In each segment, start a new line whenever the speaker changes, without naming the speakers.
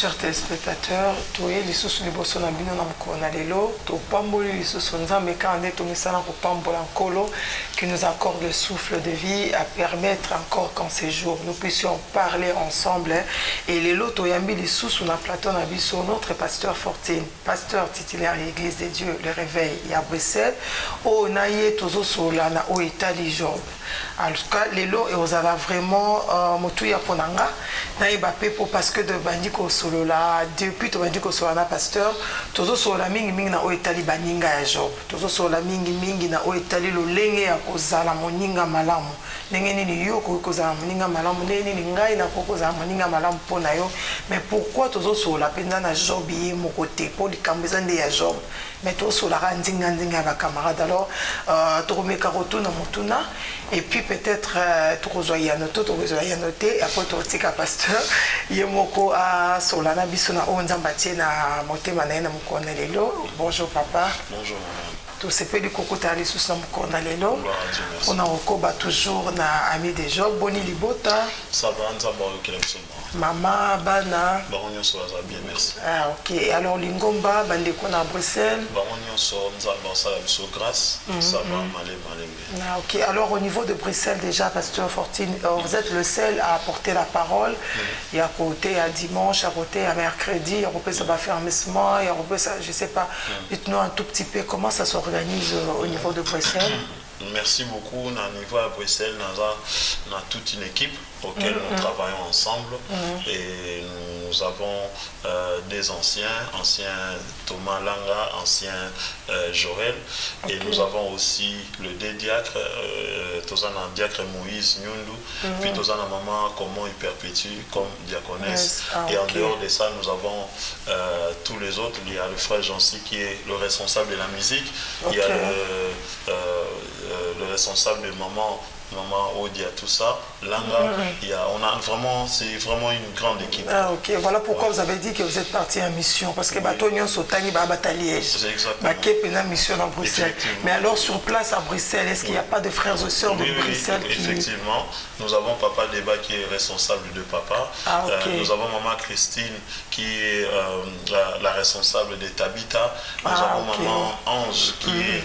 chers téléspectateurs, toye les sous les bossons na bino na mkona lelo, to pamboli les sous nzambe kande to misana ko pambola nkolo qui nous accorde le souffle de vie à permettre encore qu'en ces jours nous puissions parler ensemble et lelo to yambi les sous na plateau na biso notre pasteur Fortine, pasteur titulaire de l'Église de Dieu, le réveil à Bruxelles, o naye tozo sola na o Italie job. En tout cas, lelo et aux ala vraiment motuya ponanga na pepo parce que de bandiko solo la depuis to bandiko solo na pasteur tozo solo la mingi mingi na o etali baninga ya job tozo solo la mingi mingi na o etali lo lenge ya kozala moninga malamu ndenge nini yo ko kozala moninga malamu ndenge nini ngai na ko kozala moninga malamu pona yo mais pourquoi tozo solo la penda na job yi moko te po likambeza nde ya job mais tozo solo la ndinga ndinga ba camarade alors to remeka rotuna motuna et puis peut-être to kozoya noto to kozoya noté après to tika pasteur yemoko a solana bisona onzamba na motema na mukona lelo. Bonjour papa.
Bonjour.
Tout ce peu du kokota les sous mukona lelo. On a okoba toujours na ami des Job boni libota.
Ça va nzamba okelemsoma.
Maman bana.
Baronyo so za bien merci.
Ah OK. Alors lingomba bande ko na Bruxelles.
Baronyo so nzamba sala biso grâce. Ça va malé.
Ah OK. Alors au niveau de Bruxelles déjà pasteur Fortine, vous êtes le seul à apporter la parole. Il y a côté à dimanche, à côté à mercredi, il y a côté ça va faire fermement, il y a côté ça je sais pas. Dites-nous un tout petit peu comment ça s'organise au niveau de Bruxelles.
Merci beaucoup. Au niveau à Bruxelles, on a toute une équipe auquel nous travaillons ensemble et nous avons des anciens Thomas Langa, ancien Jorel et nous avons aussi le diacre, Tozana diacre Moïse Nyundu, puis Tozana maman comment il perpétue comme diaconesse et en dehors de ça nous avons tous les autres. Il y a le frère Jancy qui est le responsable de la musique, il y a le responsable de maman Odia, tout ça. Langa, on a vraiment, c'est vraiment une grande équipe.
Ah ok, voilà pourquoi vous avez dit que vous êtes parti en mission, parce que Batonio Sotani Babata Liège.
C'est exactement.
Une mission en Bruxelles. Mais alors sur place à Bruxelles, est-ce qu'il n'y a pas de frères et sœurs de Bruxelles qui...
Effectivement, nous avons Papa Débat qui est responsable de Papa.
Ah, okay.
Nous avons Maman Christine qui est la responsable de Tabitha. Nous avons Maman Ange qui est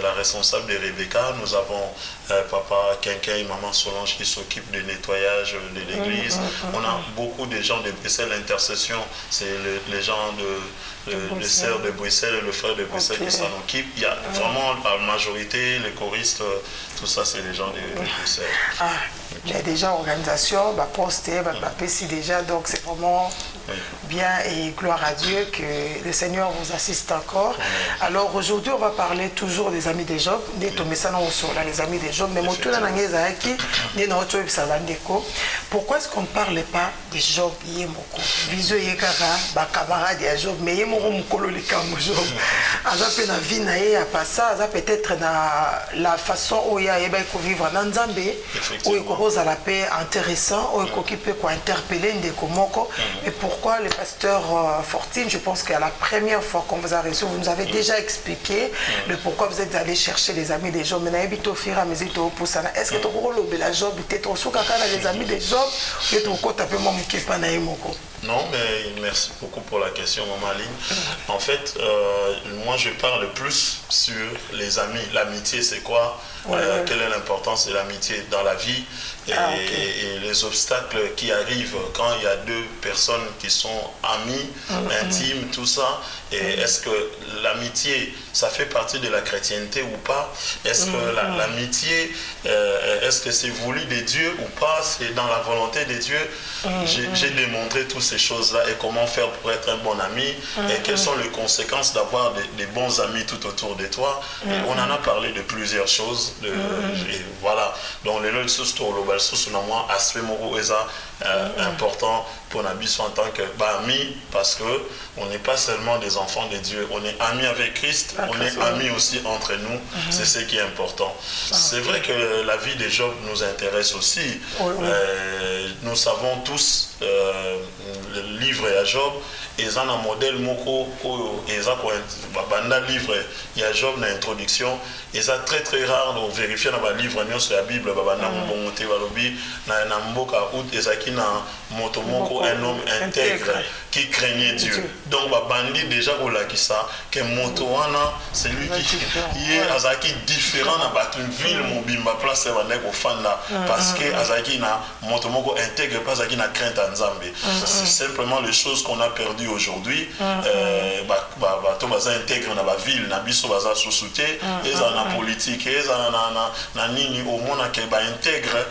la responsable de Rebecca. Nous avons Papa Quinquin et Maman Solange qui s'occupent du nettoyage de l'église. On a beaucoup de gens de Bruxelles. L'intercession, c'est les gens les sœurs de Bruxelles et le frère de Bruxelles qui s'en occupent. Il y a vraiment la majorité, les choristes, tout ça, c'est les gens de Bruxelles.
Ah, il y a déjà organisation, poste, PCI déjà, donc c'est vraiment bien et gloire à Dieu que le Seigneur vous assiste encore. Alors aujourd'hui, on va parler toujours des amis des Job, des les amis des Job, mais pourquoi est-ce qu'on ne parle pas des Job Yemoko? Visio Yekara, camarade de Job, mais Yemoko Mukolo les Job. Azape na vie na ye a pas ça, peut-être la façon où il y a vivre dans Nzambé, où il cause à la paix intéressant, où il peut interpeller Ndekomoko. Et pourquoi le pasteur Fortine, je pense qu'à la première fois qu'on vous a reçu, vous nous avez déjà expliqué le pourquoi vous êtes allé chercher les amis des Job. Mais est-ce que tu as la Job, tu as les amis des Job, tu as
Non, mais merci beaucoup pour la question, Maman Aline. En fait, moi je parle plus sur les amis. L'amitié, c'est quoi? Quelle est l'importance de l'amitié dans la vie et les obstacles qui arrivent quand il y a deux personnes qui sont amies, intimes, tout ça. Et est-ce que l'amitié, ça fait partie de la chrétienté ou pas? Est-ce que l'amitié, est-ce que c'est voulu de Dieu ou pas? C'est dans la volonté de Dieu. J'ai démontré toutes ces choses-là et comment faire pour être un bon ami et quelles sont les conséquences d'avoir des bons amis tout autour de toi. Et on en a parlé de plusieurs choses. Et voilà. Donc, les lois de aspect important pour Nabiso en tant qu'amis parce qu'on n'est pas seulement des enfants de Dieu, on est amis avec Christ, on est amis aussi entre nous, c'est ce qui est important. C'est vrai que la vie de Job nous intéresse aussi. Nous savons tous le livre à Job ils ont un modèle moko ils ont un livre il y a Job dans l'introduction et ça très très rare de vérifier dans le livre sur la Bible bana monter balobi na mboka out ezaki na moto moko un homme intègre qui craignait Dieu donc bandi déjà kolakisa que moto wana c'est lui qui est azaki différent na batu ville mobimba place bana ko fanda parce que azaki na moto moko intègre pas azaki na crainte à Nzambe c'est simplement les choses qu'on a perdu aujourd'hui bato baza intègre na ba ville na biso baza sous-souté eza na politique eza na nini au mona ke ba intègre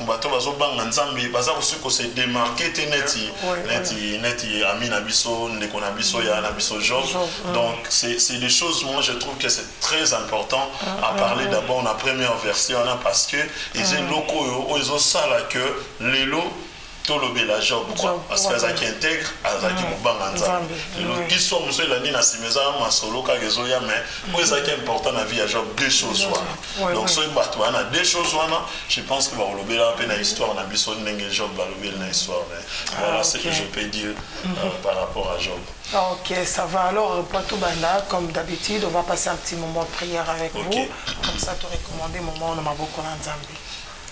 bato bazo banga Nzambe baza ko se démarquer neti ami na biso ndeko na biso ya na biso Job donc c'est des choses moi je trouve que c'est très important à parler d'abord la première version parce que ils ont locaux ils ont ça là que lelo tolobela Job quoi parce que azaki intègre azaki mobanga Nzambe le qui sont monsieur la nina simeza masolo ka gezoya mais pour ezaki important la vie à Job deux choses donc so bato wana deux choses wana je pense que va lobela pe na histoire na biso ndenge Job va lobela na histoire voilà ce que je peux dire par rapport à Job.
Ok, ça va. Alors, Plateau Banda, comme d'habitude, on va passer un petit moment de prière avec vous. Comme ça, tu recommandé moment on a beaucoup Nzambe.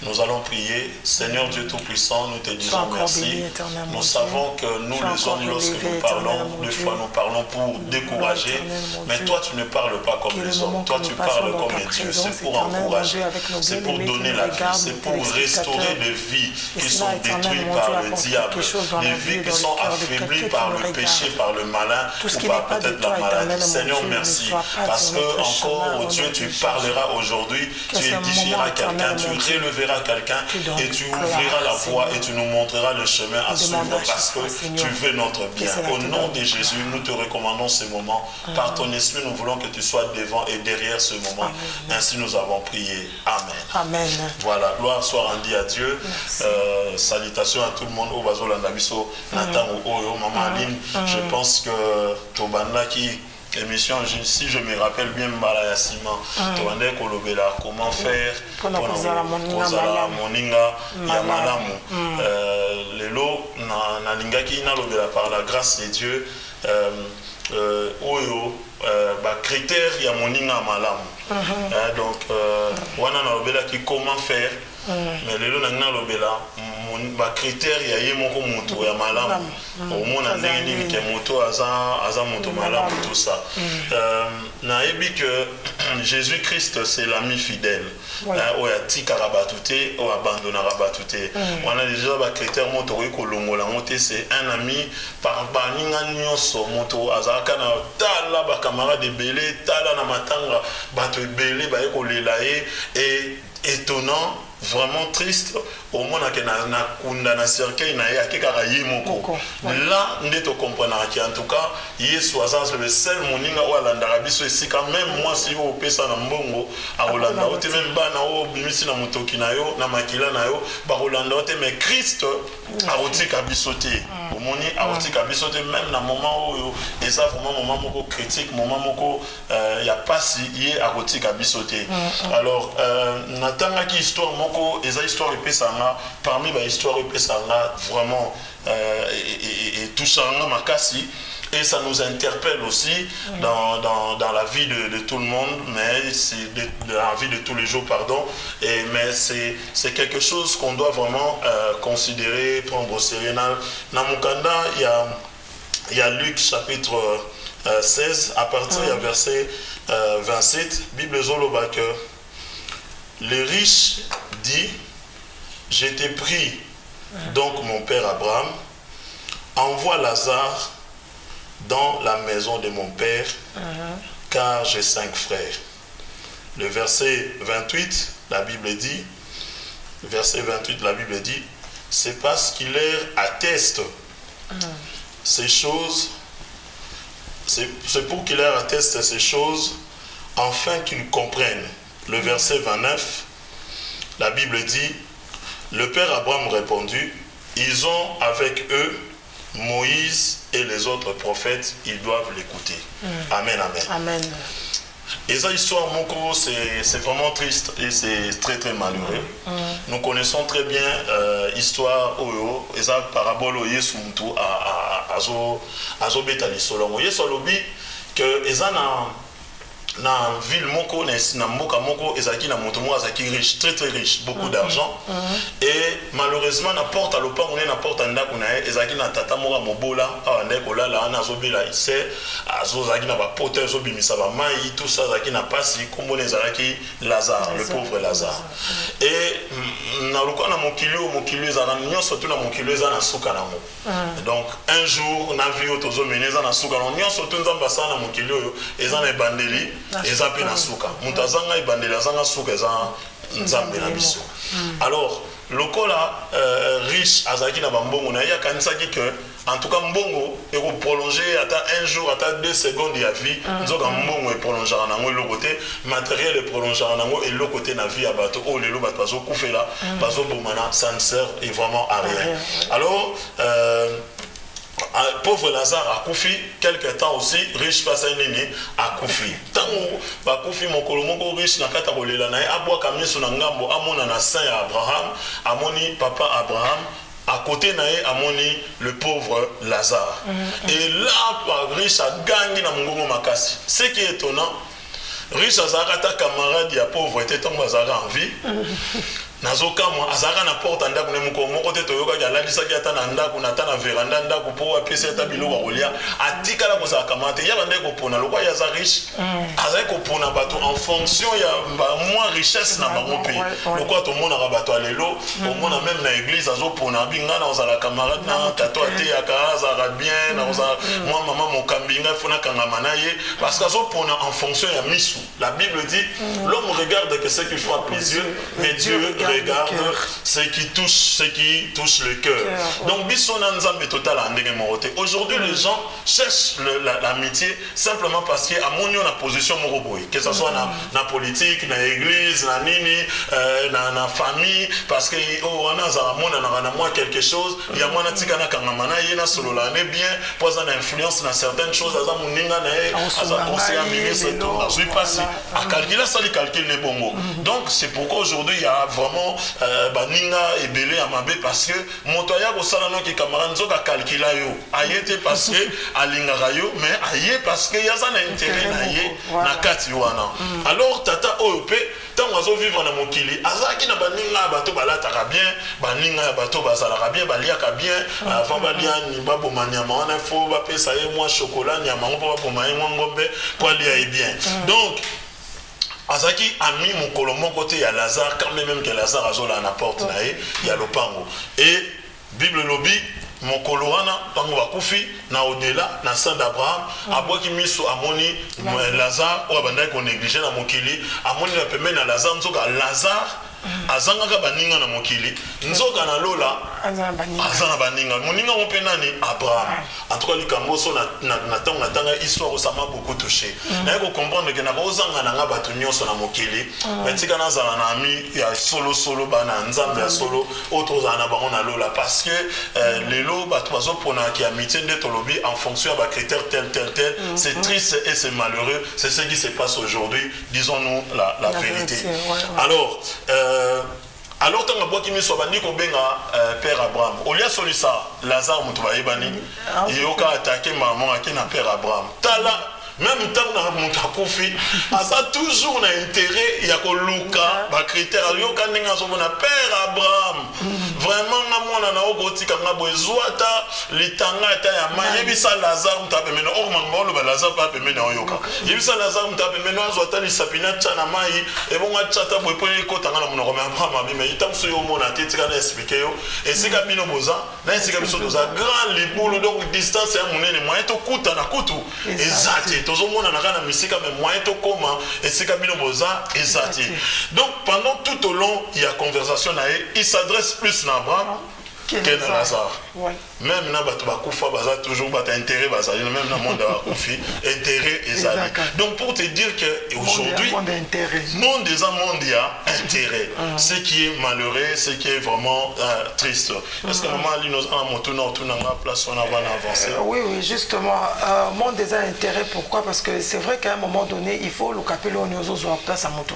Nous allons prier. Seigneur Dieu Tout-Puissant, nous te disons merci. Nous savons que nous, les hommes, lorsque nous parlons, des fois nous parlons pour décourager, mais toi, tu ne parles pas comme les hommes. Toi, tu parles comme un Dieu. C'est pour encourager, c'est pour donner la vie, c'est pour restaurer des vies qui sont détruites par le diable, des vies qui sont affaiblies par le péché, par le malin ou par peut-être la maladie. Seigneur, merci. Parce que encore, oh Dieu, tu parleras aujourd'hui, tu édifieras quelqu'un, tu relèveras quelqu'un et tu ouvriras la voie et tu nous montreras le chemin à suivre parce que tu veux notre bien. Au nom de Jésus, nous te recommandons ce moment. Par ton esprit, nous voulons que tu sois devant et derrière ce moment. Ainsi nous avons prié. Amen.
Amen.
Voilà, gloire soit rendue à Dieu. Salutations à tout le monde. Au Bazo Landabiso, Nathan ou Oyo, Maman Aline. Je pense que Tobanda qui émission, si je me rappelle bien, Mbala Sima, Toande Kolobela, comment faire pour Kozala Moninga, Yamalamu. Lelo, Nalingaki, Nalobela, par la grâce de Dieu, Oyo, critère Yamoninga Malamu. Donc, Wana Nalobela qui comment faire, mais Lelo Nalobela, critère ya ye moko moto ya malamu au mona ndenge nini ke moto aza moto malamu tout ça na ebi que Jésus-Christ c'est l'ami fidèle o ya tikaka bato te o abandonnera bato te wana déjà ba critère moto ko longola moto c'est un ami par baninga nyonso moto azaka na tala ba camarade belé tala na matanga bato belé ba ko lela et étonnant vraiment triste au moins na kunda na cercueil na ya kekaka ye moko là ndeto comprendre qui en tout cas Yesu azaz le seul moninga o alanda biso esika même moi si o pesa na mbongo a Rolanda o te même bana o bimisi na motoki na yo na makila na yo ba Rolanda o te mais Christ a otika biso te au moni a otika biso te même na moment o et ça vraiment moment moko critique moment moko ya pasi ye a otika biso te alors natanga ki histoire moko eza histoire epesanga parmi les histoires epesanga vraiment et touchant makasi et ça nous interpelle aussi dans la vie de tout le monde mais c'est de la vie de tous les jours pardon mais c'est quelque chose qu'on doit vraiment considérer prendre au sérieux dans Mukanda il y a Luc chapitre 16 à partir du verset 27 Bible zoloba que le riche dit je t'ai pris donc mon père Abraham envoie Lazare dans la maison de mon père car j'ai 5 frères. Le verset 28 la Bible dit c'est parce qu'il leur atteste ces choses c'est pour qu'il leur atteste ces choses afin qu'ils comprennent. Le verset 29 la Bible dit le père Abraham répondit ils ont avec eux Moïse et les autres prophètes, ils doivent l'écouter. Amen, amen.
Amen.
Et ça, histoire, Moko, c'est vraiment triste et c'est très très malheureux. Nous connaissons très bien l'histoire Oyo, et ça, parabole Yesu Moutou azobeta lisolo yeso alobi que eza na ville moko na mboka moko ezaki na moto moko azaki riche, très riche, beaucoup d'argent, et malheureusement na porte à lopango na porte ndako na ezaki na tata moko mobola ande kolala ana azobela ise azozaki na ba pote azobimisa ba mai tout ça azaki na pasi kombo ezalaki Lazare, le pauvre Lazare. Et na lokwa na mokili ezana nyonso tu na mokili ezana suka nango. Donc un jour na vie otozo meneza na suka nango nyonso tu nzamba sana mokili oyo ezana ebandeli eza pe na suka mutu azanga ebandeli azanga suka eza nzambe na biso. Alors lokola riche azalaki na bambongo na ye akanisaki que en tout cas mbongo eko prolonger ata un jour ata 2 secondes ya vie nzoka mbongo e prolongera nango eloko te matériel e prolongera nango eloko te na vie ya bato oyo lelo bato bazokufela bazobomana ça ne sert et vraiment à rien. Alors pauvre Lazare a koufi quelque temps aussi riche passe nini a koufi tango ba koufi mokolo moko riche na kata kolela na abwa kamiso na ngambo amona na saint ya Abraham amoni papa Abraham à côté nae amoni le pauvre Lazare et là riche a gagné na mongongo makasi. Ce qui est étonnant, riche azara ta camarade ya pauvre était tango azara en vie nazoka moi azara na porte ndako ne moko te toyoka ya lalisa ata na ndako na ta na veranda ndako po apesa ta biloko kolia atika la koza kamate ya bande ko pona lokwa ya za riche azai ko pona bato en fonction ya moins richesse na bango pe lokwa to mona ka bato alelo au mona même na église azo pona binga na ozala camarade na tato ate ya kaza bien na oza moi maman mon kambinga fona kangama na ye parce que azo pona en fonction ya misu. La Bible dit l'homme regarde que ce qu'il faut à les yeux mais Dieu regarde ce qui touche le cœur. Donc, aujourd'hui, les gens cherchent l'amitié simplement parce qu'il y a la position moroboy, que ce soit dans la politique, dans l'église, dans la famille, parce que on a quelque chose, il y a moins de solo l'année bien, pour une influence dans certaines choses, donc c'est pourquoi aujourd'hui il y a vraiment baninga et belé à mabé parce que motoya ko salano ki camarade zoka calcula yo ayete parce que alinga rayo mais aye parce que ya ça na intérêt na ye na kati wana. Alors tata ope tant azo vivre na mokili azaki na baninga bato balataka bien baninga bato bazalaka bien baliaka bien avant balia ni baboma nyama wana fo ba pesa ye moi chocolat nyama ngo baboma ye ngombe pour aller bien. Donc azaki ami mokolo moko te ya Lazare quand même que Lazare azola na porte na ye ya lopango et Bible lobi mokolo wana tango bakufi na au-delà na sang d'Abraham aboki miso amoni Lazare o abandaki ko négliger na mokili amoni na pembeni na Lazare nzoka Lazare azangaka baninga na mokili nzoka na lola azana baninga moninga mo penani Abraham. En tout cas likambo so na tanga histoire osama beaucoup touché na ko comprendre que na kozanga na nga bato nyonso na mokili mais tika na zala na ami ya solo bana nzambe ya solo autres na bango na lola parce que lelo bato bazo pona ki amitié de tolobi en fonction ba critères tel c'est triste et c'est malheureux, c'est ce qui se passe aujourd'hui, disons-nous la vérité. Alors tant que kimi so bandi ko benga père Abraham olia solisa Lazare mutu ba yebani yoka attaquer maman akina père Abraham tala même tant na mutu akofi asa toujours na intérêt ya ko luka ba critère yoka ninga so na père Abraham vraiment na mwana na okotika nga bozwata litanga ta ya mayebisa Lazare mutu apemena o mangolo ba Lazare pa pemena oyoka yebisa Lazare mutu apemena azwata lisapina tana mai e bonga tata boepo ko tanga na monoko ma Abraham mais itamso yo mona tetika na expliquer yo et sika bino boza na sika biso doza grand libulu donc distance ya munene moyen to kuta na kutu ezati tozomona na kana misika mais moyen to koma et sika bino boza ezati. Donc pendant tout au long il y a conversation na il s'adresse plus na Abraham que na Lazare. Même na bato bakufa baza toujours bata intérêt baza même na monde bakufi intérêt Donc pour te dire qu'aujourd'hui,
monde d'intérêt.
Monde des mondes, il y a intérêt. Ce qui est malheureux, ce qui est vraiment triste. Est-ce que maman Ali nous a montré notre place, on a avancé?
Oui, justement, monde des intérêts. Pourquoi? Parce que c'est vrai qu'à un moment donné, il faut le capel au niveau de la place à moto.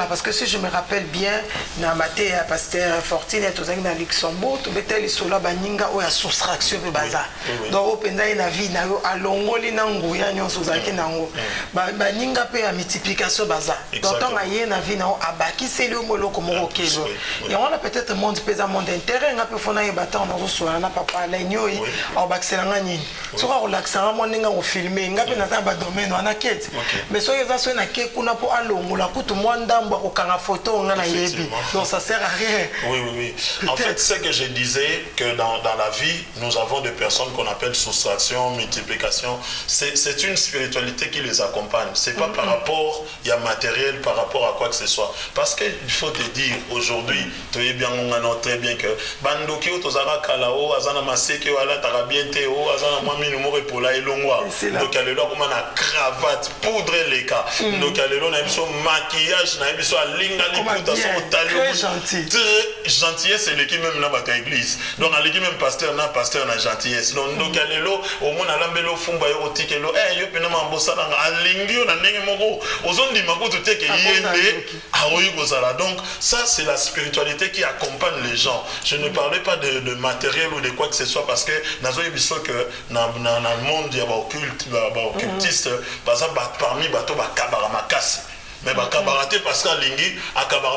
Parce que si je me rappelle bien, na maté pasteur Fortine est aux à Luxembourg, tu betel isola baninga ou ya soustraction de baza. Donc au penza na vie na yo alongoli na nguya nyonso zaki nango. Baninga pe ya multiplication baza. Donc tant aye na vie na abaki c'est le moloko moko kelo. Et on a peut-être monde pesa monde intérêt nga pe fona yebata on zo sola na papa la nyoi au bakselanga nini. So ka relaxanga moninga o filmer nga pe na za ba domaine on a quête. Mais so yeza so na ke kuna po alongola kutu mwandamba ko kanga photo nga na yebi. Donc ça sert à rien.
Oui. En fait, c'est que je disais que dans la vie, nous avons des personnes qu'on appelle soustraction, multiplication. C'est une spiritualité qui les accompagne. C'est pas par rapport il y a matériel, par rapport à quoi que ce soit. Parce qu'il faut te dire, aujourd'hui, tu es bien, on a très bien que Bandoki ou Tozara Kalao, Azana Maseke, Ala Tarabiente, Azana Mami Numo Epola et Longwa. Donc, il y a le lot comme una cravate, poudre les cas. Donc, il y a le lot, on a besoin maquillage, on a besoin linga,
très gentil.
Très gentillesse, c'est l'équipe même dans la église. Donc, à l'équipe même pasteur, na gentillesse. Donc, il y a le lot, au moins, à l'ambelo, fumba, yo, tike, lo, yo, pina, mambosa, à l'ingio, na nenge moko, aux ondes, mako, tout est que yende, à oyo, gozala. Donc, ça, c'est la spiritualité qui accompagne les gens. Je ne parlais pas de matériel ou de quoi que ce soit parce que, dans un épisode que, dans le monde, il y a occultiste, parmi bateau, kabara makasi. Mais Kabarate parce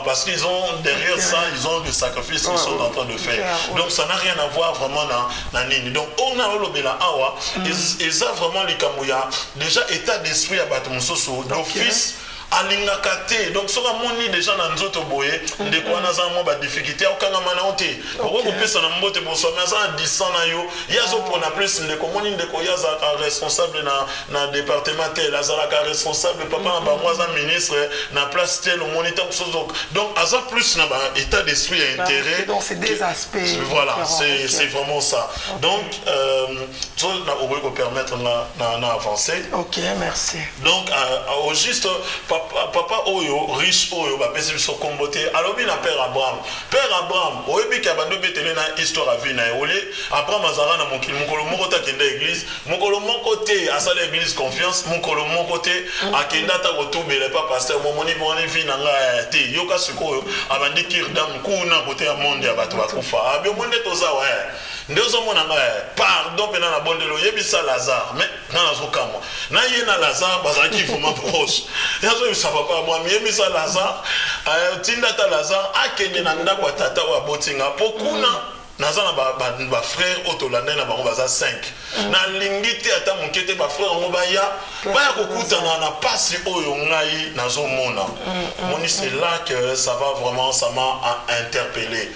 parce qu'ils ont derrière ça, ils ont des sacrifices qu'ils sont en train de faire. Donc ça n'a rien à voir vraiment dans Nini. Donc on a Olobela Awa, ils ont vraiment les Kamouya, déjà état d'esprit à Batumusoso, d'office. Alingakate donc soka moni déjà na nzoto boye ndeko na za mo ba difficulté okanga mana onte oko kopesa na mbote boso na za 10 na yo yazo pona plus ndeko moni ndeko yaza responsable na département tel azala ka responsable papa na bangoza ministre na place tel au moniteur donc aza plus na ba état d'esprit et intérêt
donc c'est des aspects
voilà c'est vraiment ça donc ça na oko permettre na avancer.
OK, merci.
Donc au juste papa oyo riche oyo ba pesi so komboté alobi na père Abraham oyebi ka bando betele na histoire à vie na olé Abraham azara na mokili mokolo moko ta kende église mokolo moko te asala église confiance mokolo moko te akenda ta kotubela pa pasteur momoni vie na nga te yoka sikoyo abandi kirdam kuna côté ya monde ya bato bakufa abio monde toza wa ndezo mona nga pardon pena na bondelo yebisa Lazare mais na zokamo na yena Lazare bazaki vraiment proche ça papa moi miemi ça Lazare tinda ta Lazare akende na ndako ya tata wa botinga pokuna nazana ba frère otolanda na bango baza 5 na lingiti ata mokete ba frère ngo baya kokutana na pasi oyo ngai nazomona moni c'est là que ça va vraiment ça m'a interpellé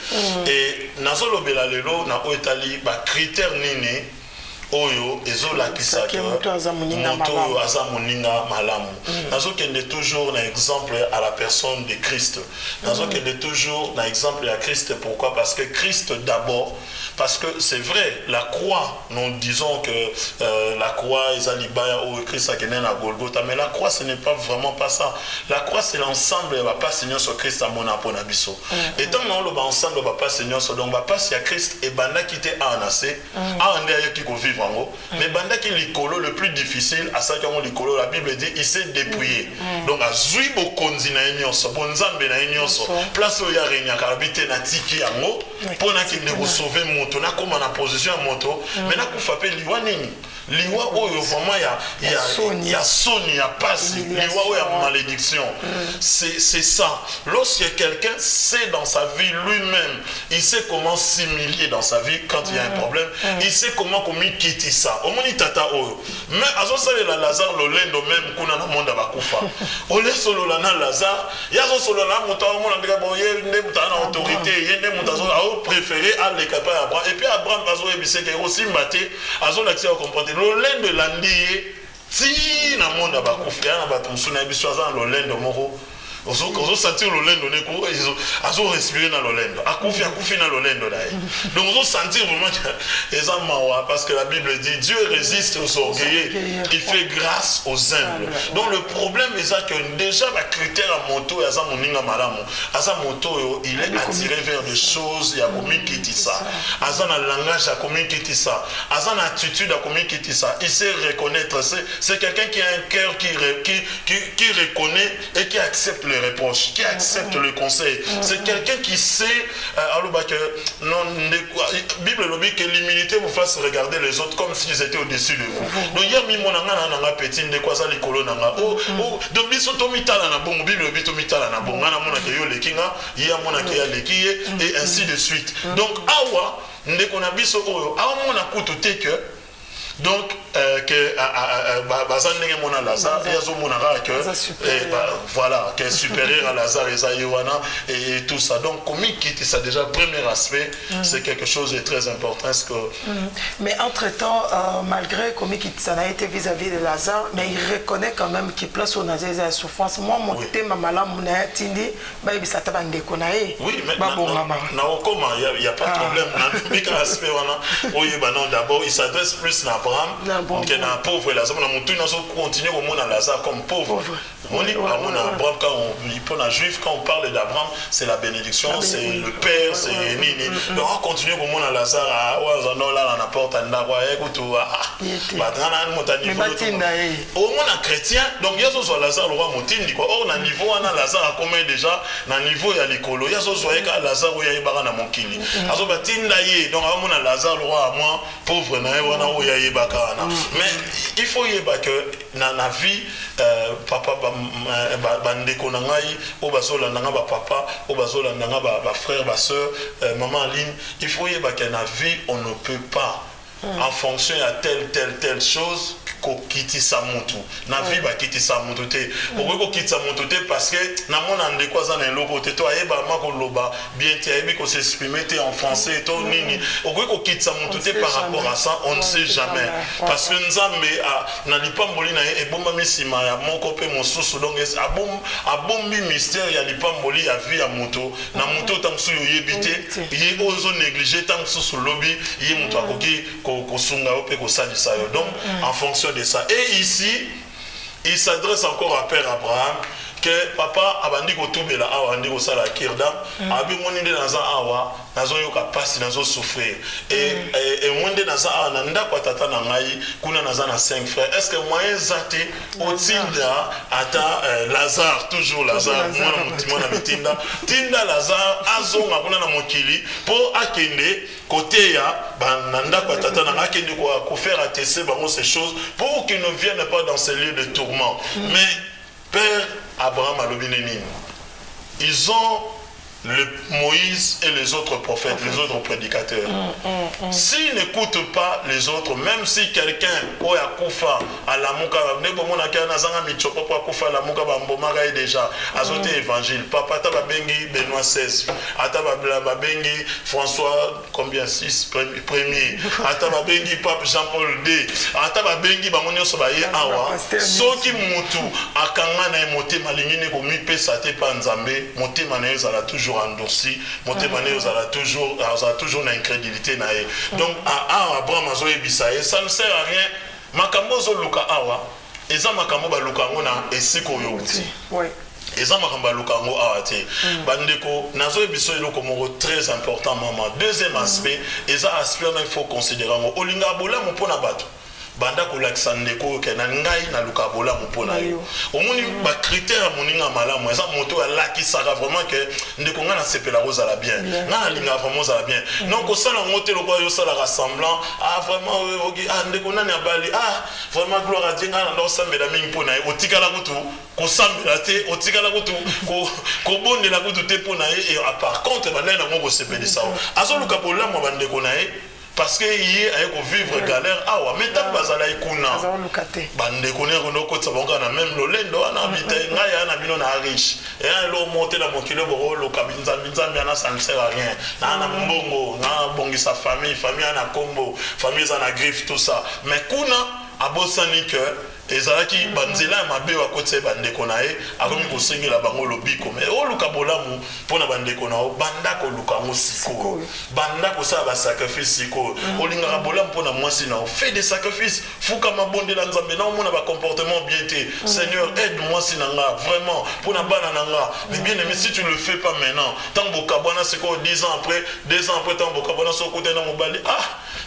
et nazolobela lelo na oetali ba critère nini oyo ezolakisa que moto aza moninga malamu nazokende toujours na exemple à la personne de Christ nazokende toujours na exemple à Christ. Pourquoi? Parce que Christ d'abord, parce que c'est vrai la croix, nous disons que la croix ezalibaya ou Christ a kené na Golgotha, mais la croix ce n'est pas vraiment pas ça. La croix c'est l'ensemble va pas Seigneur sur Christ à mon apona biso et tant non le ensemble va pas Seigneur sur donc va pas si à Christ et banda qui était annoncé a ande qui ko vivre mais banda qui likolo le plus difficile à ça qu'on likolo la Bible dit il s'est dépouillé donc à zui bokonzi na nyonso bonzambe na nyonso place où ya renya karabité na tiki yango pour na ki de sauver moto na comme na position moto mais na ku fraper liwa nini liwa oyo vraiment ya soni ya passe liwa oyo ya malédiction c'est ça lorsque quelqu'un sait dans sa vie lui-même il sait comment s'humilier dans sa vie quand il y a un problème il sait comment quitter ça omoni tata oyo mais azo salela Lazare lolendo même kuna na monde bakufa ole solo na Lazare yazo solo na moto omona ndika boye nde mutana autorité yende mutazo a préféré à les capables Abraham et puis Abraham azo ebise ke aussi maté azo l'accès au comprendre lolendo landi ti na monde bakufa na bato musuna biso aza lolendo moko ozo sentir lolendo neko azo respirer na lolendo akufi na lolendo là donc ozo sentir vraiment que eza mawa parce que la Bible dit Dieu résiste aux orgueilleux, il fait grâce aux humbles. Donc le problème est que déjà le critère à moto et à moninga malamu asa moto il est attiré vers des choses, il y a commis qui ça asa na langage a commis qui ça asa na attitude a commis qui ça il sait reconnaître c'est quelqu'un qui a un cœur qui reconnaît et qui accepte les reproches, qui accepte le conseil. C'est quelqu'un qui sait que non Bible le dit que l'humilité vous fasse regarder les autres comme s'ils étaient au-dessus de vous. Donc il y a mis mon nanga petit de quoi ça les colons nanga donc biso to mitala na bon Bible bi to mitala na bon ngana mona ke yo lekinga ya mona ke ya lekiye et ainsi de suite. Donc awa ndeko na biso oyo awa mona kutu te que donc que bazan nenge mona Lazare yazo mona que voilà que supérieur à Lazare et tout ça. Donc comique qui ça déjà premier aspect c'est quelque chose de très important parce que
mais entre-temps malgré comique ça n'a été vis-à-vis de Lazare mais il reconnaît quand même qu'il place au nazé la souffrance moi mon thème malamu na tindi ba ibisa tabande konae
oui mais na okoma il y a pas de problème na aspect wana oui non d'abord il s'adresse plus à Abraham donc il y a un pauvre Lazare on a monté on continue au monde à Lazare comme pauvre on dit Abraham quand on pour un juif quand on parle d'Abraham c'est la bénédiction c'est le père c'est nini donc on continue au monde à Lazare à non là on apporte un dawa écoute badana montagne au monde chrétien donc il y a ce Lazare le roi motindi quoi on a niveau on a Lazare comment déjà na niveau il y a l'écolo il y a ce soir que Lazare il y a bara na mokili azo batinda ye donc on a Lazare le roi moi pauvre na wana o ya yebaka mais il faut yeba que na vie papa bandeko na ngai o bazola nanga ba papa o bazola nanga ba frère ba sœur maman Aline il faut yeba que na vie on ne peut pas en fonction à telle chose ko kiti sa mutu na vie ba kiti sa mutu te ko kiti sa mutu te parce que na mona ndeko za na loko te to ayeba mako loba bien te ayebi ko s'exprimer te en français to nini ko kiti sa mutu te par rapport à ça on ne sait jamais parce que nzambe na lipamboli na e bomba misima ya moko pe mosusu donc abombi mystère ya lipamboli ya vie ya moto na moto tamsu yo yebite ye ozo négliger tamsu lobby ye moto akoki ko sunga pe ko salisa yo donc en fonction de ça. Et ici, il s'adresse encore à Père Abraham que papa abandi ko tubela awa ndi ko sala kirdam abi moninde naza awa nazo yoka pasi nazo souffrir et monde naza awa nanda kwa tata na ngai kuna naza na 5 frères est-ce que moyen zate otinda ata Lazare toujours Lazare mwana mitinda tinda Lazare azonga kuna na mokili pour akende côté ya bananda kwa tata na ngai akende ko faire attester bango ces choses pour qu'ils ne viennent pas dans ces lieux de tourment mais Père Abraham Alobinenine, ils ont le Moïse et les autres prophètes, les autres prédicateurs. S'ils n'écoutent pas les autres, même si quelqu'un a koufa à la mouka, déjà azoté évangile, papa taba bengi Benoît XVI, ataba bengi François combien 6 premier, ataba bengi Pape Jean-Paul II, ataba bengi bamonyo sobaye awa, soki mutu akanga na emote malingine ko mi pesa te panzambe, motema na ezala toujours endurci, motema na ezala toujours na incrédulité na ye. Donc Abraham azo ebisaye, ça ne sert à rien. Makambo zo luka awa, eza makambo ba luka ngona esiko yo uti. Oui. Eza makambo luka ngo awa te. Bandeko nazo ebiso eloko moko très important maman. Deuxième aspect, eza aspect na il faut considérer ngo olinga bola mo pona bato. Banda ko lakisa ndeko ke na ngai na luka bola mpona yo omoni ba critère moninga malamu eza moto alakisaka vraiment que ndeko nga na sepela rozala bien nga linga vraiment za bien donc ko sala ngote lokwa yo sala rassemblant vraiment oki ndeko nani abali vraiment gloire à Dieu nga na ndo sambela mingi mpona yo otikala kutu ko sambela te otikala kutu ko bondela kutu te mpona ye et par contre bana na ngo sepelisa azo luka bola mo bandeko na ye parce que hier avec vivre galère awa meta bazala ikuna bande connait ko ko tsabonga na même lolendo ana habite ngaya na bino na riche et lo monter na mokilo boro lo kabinza binza na ça ne sert à rien na mbongo na bongi sa famille ana kombo famille ana griffe tout ça mais kuna abosani que ezalaki banzela mabe wa kotse bandeko na ye akomi kosengela bango lobiko mais oluka bolamu mpona bandeko na o banda koluka ngo siko banda kosala basacrifice siko olingaka bolamu mpona mwasi na o fait des sacrifices fuka mabondela nzambe na omona comportement bien te Seigneur aide mwasi na nga vraiment mpona bana na nga mais bien aimé si tu le fais pas maintenant tant bokabwana siko 10 ans après tant bokabwana sokota na mobali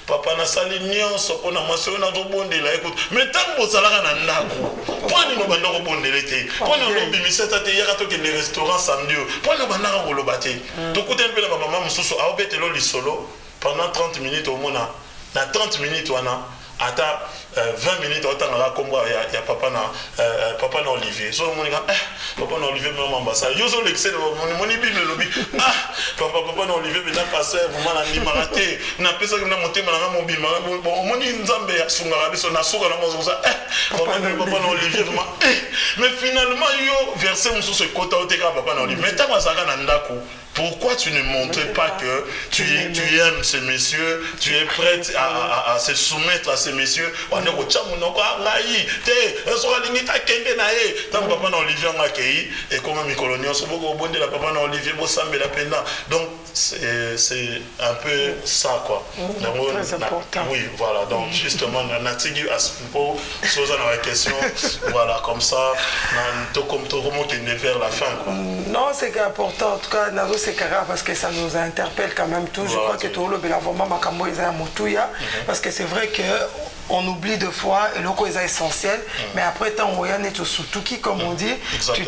papa na sali nyonso mpona mwasi oyo nazobondela écoute mais tant bozalaka na ndako mponi no banda kobondela te mponi olobimisata te yaka tokende restaurant samedi mponi no bandaka koloba te tokutani mpe na bamama mosusu aobetelo lisolo pendant 30 minutes omona na 30 minutes wana ata 20 minutes otanga kombo ya papa na Olivier so monika papa na Olivier même ambassade yo so l'excès moni bible lobi papa na Olivier bina passer vraiment na nimaraté na pesa na motema na mobima moni nzambe ya sunga biso na suka na mozo ça papa na Olivier vraiment mais finalement yo verset mususu ekota oteka papa na Olivier mais tanga saka na ndako. Pourquoi tu ne montres pas que tu aimes ces messieurs, tu es prête à se soumettre à ces messieurs? On est au Tchamounoko, Naï, papa na Olivier Ngakei, et comme mes coloniaux, sont beaucoup au bon de la papa na Olivier Bossambe la Penda. Donc, c'est un peu ça, quoi.
Très important.
Oui, voilà. Donc, justement, on a tiré à ce propos, chose à la question, voilà, comme ça, comment qui est vers la fin, quoi.
Non, c'est important. En tout cas, c'est grave parce que ça nous interpelle quand même tout. Je crois que tout le vraiment Makambo est un motouya parce que c'est vrai que on oublie deux fois et l'eau est essentiel, mais après tant on est tout surtout qui comme on dit,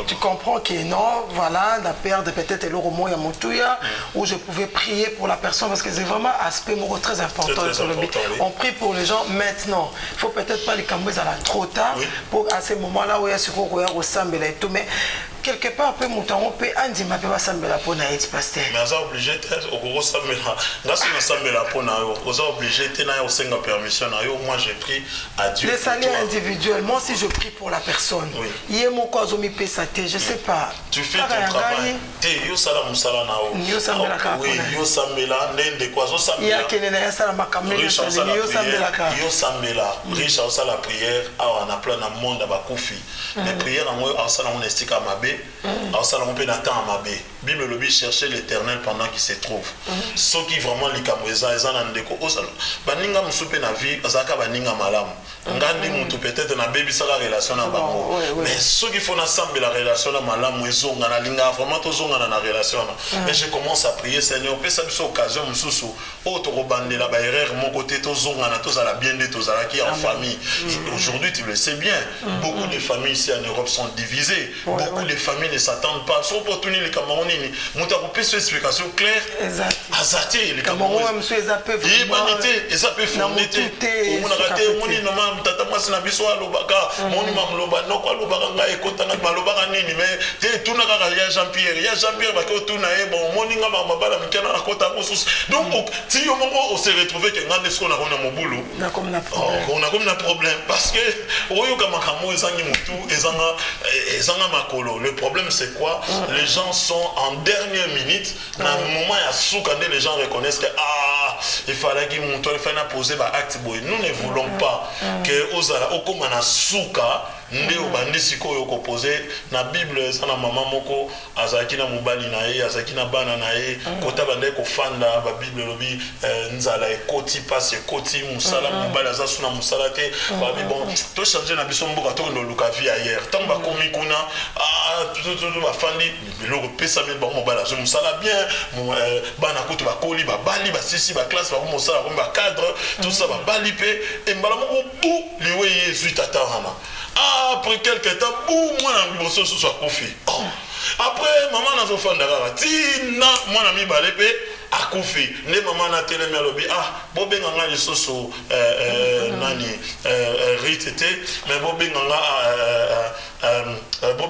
tu comprends que non, voilà, la perte peut-être et l'euro moins motouya où je pouvais prier pour la personne parce que c'est vraiment un aspect très important sur le but. On prie pour les gens maintenant. Il faut peut-être pas les camouer à la trop tard pour à ces moments-là où il y a ce qu'on au sambela et tout, mais quelque part après mon temps on peut andi ma peut sambela pour naït pasteur.
Mais on est obligé d'être au gros sambela. Là si on sambela pour naït, on est obligé de naït au senga permission naït. Moi j'ai pris à Dieu.
Les salir individuellement si je prie pour la personne. Il y a mon cause au mi pesate, je sais pas.
Tu fais ton travail. Te yo sala musala nao.
Yo sambela ka.
Oui, yo sambela nende kwa zo sambela.
Il y a quelqu'un qui sala makamela. Yo sambela ka.
Yo sambela. Riche au sala prière. Ah on a plein de monde à bakufi. Les prières en moi au sala on estika mabe. Alors ça on peut attendre mabe. Bible le but chercher l'Éternel pendant qu'il se trouve. Ceux qui vraiment les kamweza ils en andeko au sala. Baninga musupe na vie azaka baninga malamu. Ngandi mutu peut-être na baby ça la relation na bango. Mais ceux qui font ensemble la relation na malamu ezonga na linga vraiment tozonga na relation. Mais je commence à prier Seigneur, peut ça biso occasion mususu autre robandela ba erreur mon côté tozonga na tozala bien de tozala qui en famille. Aujourd'hui tu le sais bien, beaucoup de familles ici en Europe sont divisées. Beaucoup de familles ne s'attendent pas. Sauf pour tenir les Camerounais, nous avons une explication claire.
Exact.
Azaté, les
Camerounais, monsieur, ils appellent vraiment.
Et ça peut fonder. On a raté, on est normal, tata moi c'est nabiso à l'obaka, mon imam loba, non quoi l'obaka, et kotanga malobaka nini, mais tout n'a qu'à y a Jean-Pierre, bah que tout n'a bon, mon imam mabala, mais qu'il y a un kota donc, si au moment où on s'est retrouvé que nous ce qu'on a mon boulot, on a comme un problème parce que au lieu que Makamo et Zangi Moutou et Zanga Makolo, le problème c'est quoi? Les gens sont en dernière minute, dans le moment où il y a les gens reconnaissent que il fallait qu'il poser acte. Nous ne voulons pas que Ozala Okomana Souka nde obandi sikoyo kopose na Bible sana mama moko azaki na mobali na ye azaki na bana na ye kota bande ko fanda ba Bible lobi nzala ekoti passe ekoti musala mobali azasuna musala te ba bon to changer na biso mboka to ndo luka vie ailleurs tant ba komi kuna tout ba fandi biloko pesa me ba mobali azo musala bien bana kutu ba koli ba bali ba sisi ba classe ba musala ko ba cadre tout ça ba bali pe et mbala moko bu liwe yesu tata hana. Après quelques temps, moi, je suis confié. Après, maman n'a pas fait de moi, je suis à Koufi. Les mamans n'a télé lobby. Bobé n'a pas soso nani ritete, mais Bobé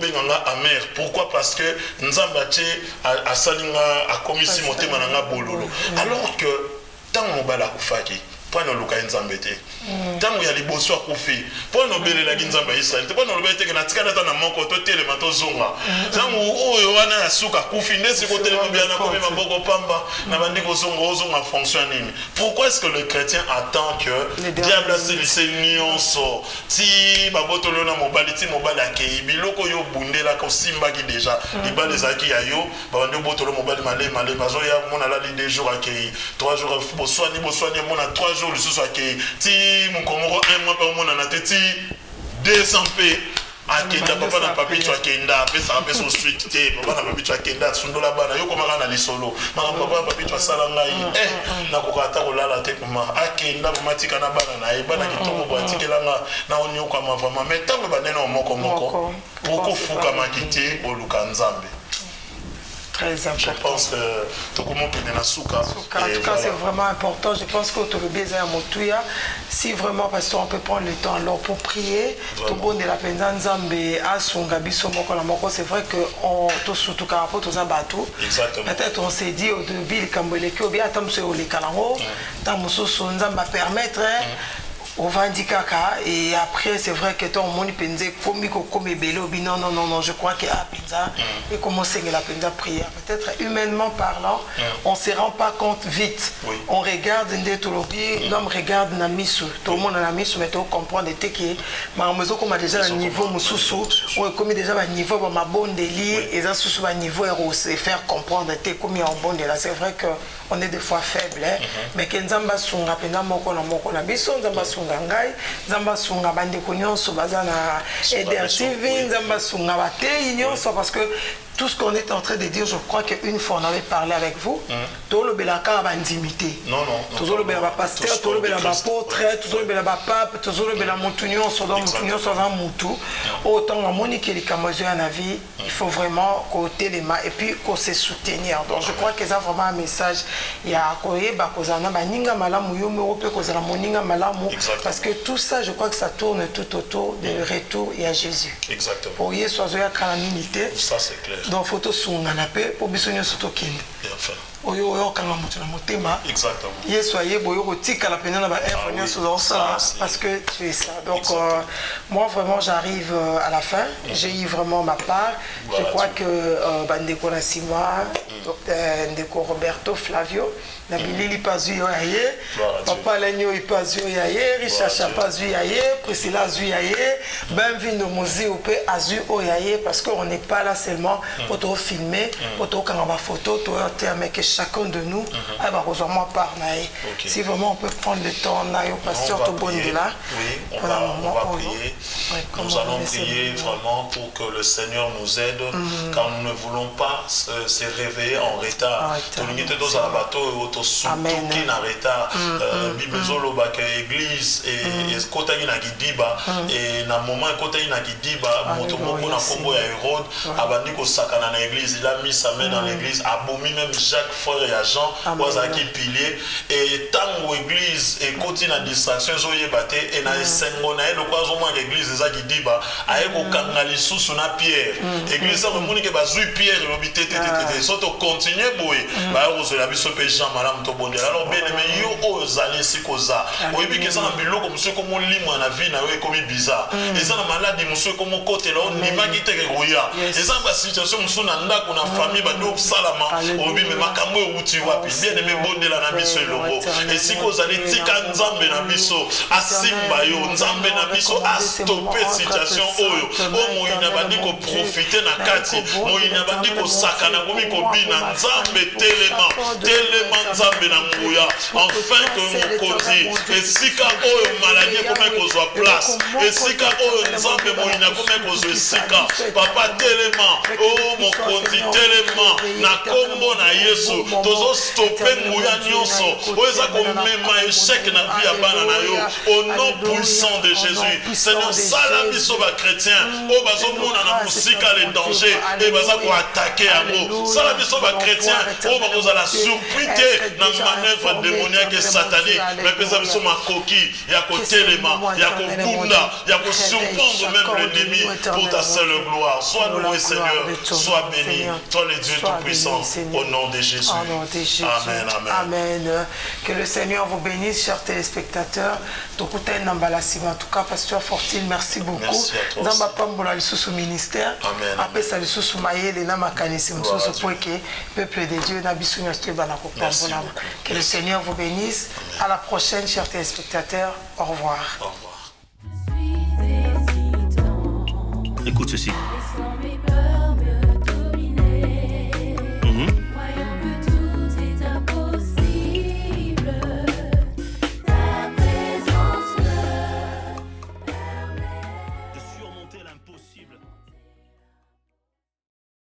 n'a amer. Pourquoi? Parce que Nzambache a salinga a commis si monté mananga bololo. Alors que tant mon bala koufaki. pour nous luka nzambe te tango ya liboso akufi pour nous bele la nzambe Israël te pour nous bele te que na tikana ta na moko to telema to zonga tango oyo wana ya suka kufi ndesi ko telema bien na komi maboko pamba na bandi ko zonga fonctionne nini. Pourquoi est-ce que le chrétien attend que diable se nyonso ti babotolo na mobali ti mobali akei biloko yo bundela ko simba ki déjà libala ezaki ya yo bandi botolo mobali male bazo ya mona la li 2 jours akei 3 jours boswani mona 3 jours le soir akei ti mukomoko 1 mois pa mona na te ti 200 p akenda papa na papi tu akenda pesa pesa street te papa na papi tu akenda sundola bana yo komaka na lisolo mama papa papi tu sala ngai na kokata kolala te kuma akenda matika na bana na e bana kitoko bwatikelanga na onyoka mavama mais tango banena moko poko fuka makite oluka nzambe.
Très important.
Je pense que tout le monde peut souka.
En tout cas, c'est vraiment important. Je pense que si vraiment, parce qu'on peut prendre le temps alors pour prier, tout le monde de la peine Nzambe à Sungabiso Mokolamoko, c'est vrai que surtout quand on a battu. Peut-être on s'est dit au début, le Kamboleki, ou bien attends, sur les Kalango, tant que Nzamba permettre. Au Vandikaka et après c'est vrai que ton moni penze comme bello non je crois que à penza et commencer la penza prière peut-être humainement parlant on se rend pas compte vite on regarde ndetolobi l'homme regarde na misu tout le monde na misu mais tu comprends de que ma maison comme déjà un niveau mususu on comme déjà un niveau ma bonne deli et ça sous un niveau et se faire comprendre te comme en bon de là c'est vrai que on est des fois faible mais que nzamba sunga penza moko na biso nzamba ngai nzamba sunga bande ko nyonso baza na EDR TV nzamba sunga batei nyonso parce que tout ce qu'on est en train de dire, je crois qu'une fois on avait parlé avec vous, tout le belaka va intimité.
Non.
Tout le belaka pasteur, tout le belaka apôtre, tout le belaka pape, tout le belaka moutunion, sur un moutou. Autant la monique et les camoiseux en avis, il faut vraiment côté les mains et puis qu'on se soutenir. Donc je crois que c'est vraiment un message. Il y a koye bakozana baninga malamu yo merope kozala moninga malamu parce que tout ça, je crois que ça tourne tout autour du retour et à Jésus.
Exactement.
Pour y sois à calamité.
Ça c'est clair.
Donc photo sunga na pe pour bisonyo soto kende oyo oyo kanga mutu na motema
exactement
yesu aye boyo kotika la pena na ba erreur sur ça parce que tu es ça donc moi vraiment j'arrive à la fin j'ai eu vraiment ma part je crois que bandeko na Sima ndeko Roberto Flavio na bilili pazu yo aye papa lenyo ipazu yo aye Richard pazu aye Priscilla azu aye bienvenue mozi ope azu o aye parce que on n'est pas là seulement pour te filmer pour te prendre ma photo mais que chacun de nous a besoin par naï si vraiment on peut prendre le temps naï au pasteur tout bon de là
on va prier nous allons prier vraiment pour que le Seigneur nous aide quand nous ne voulons pas se réveiller en retard l'unité dans un bateau et auto surtout qui n'a retard bibezolo baka église et kotaki na gidiba et na moment kotaki na gidiba moto moko na kombo ya Hérode abandi ko sakana na église il a mis sa main dans l'église abomi même Jacques frère et Jean wazaki pilier et tango église et continue na distraction zoyeba te et na esengo na elo kwa zoma église za gidiba ayeko kanga lisusu na Pierre église ça moni ke bazui Pierre lobité te soto continuer boye ba ozola biso pe Jean malam to bondela alors bien aimé yo ozali sikoza oyebi ke ça na biloko monsieur comme limwa na vie na we comme bizarre et ça na maladie monsieur comme côté là on nimaki te ke roya et ça ba situation monsieur na ndako na famille ba do salama obi me makambo uti wapi bien aimé bondela na biso elongo et sikozali tika nzambe na biso asimba yo nzambe na biso a stopper situation oyo o moyina bandi ko profiter na kati moyina bandi ko sakana komi ko bina nzambe telema nzambe na nguya enfin que mokonzi esika oyo maladie komi kozwa place esika oyo nzambe moyina komi kozwa esika papa telema o mokonzi telema na kombo na Yesu tozo stopper nguya nyonso oyo eza komema échec na vie ya bana na yo au nom puissant de Jésus Seigneur sala biso ba chrétien o bazomona na musika le danger et baza ko attaquer yango sala biso ba chrétien o bakozala surpris te na manœuvre démoniaque et satanique. Mais pesa biso makoki ya kotelema, ya kobunda, ya surprendre même l'ennemi pour ta seule gloire. Sois loué Seigneur, sois béni. Toi le Dieu Tout-Puissant, au nom de Jésus. Amen, amen.
Amen. Que le Seigneur vous bénisse, chers téléspectateurs. En tout cas, Pasteur Fortile, merci beaucoup.
Merci à toi.
Zamba pambola lisusu ministère.
Amen.
Après ça lisusu maïle na makanisi mususu pour que peuple de Dieu na bisu nyaste bana ko pambola. Que le Seigneur vous bénisse. Amen. À la prochaine, chers téléspectateurs. Au revoir.
Au revoir.
Écoute ceci.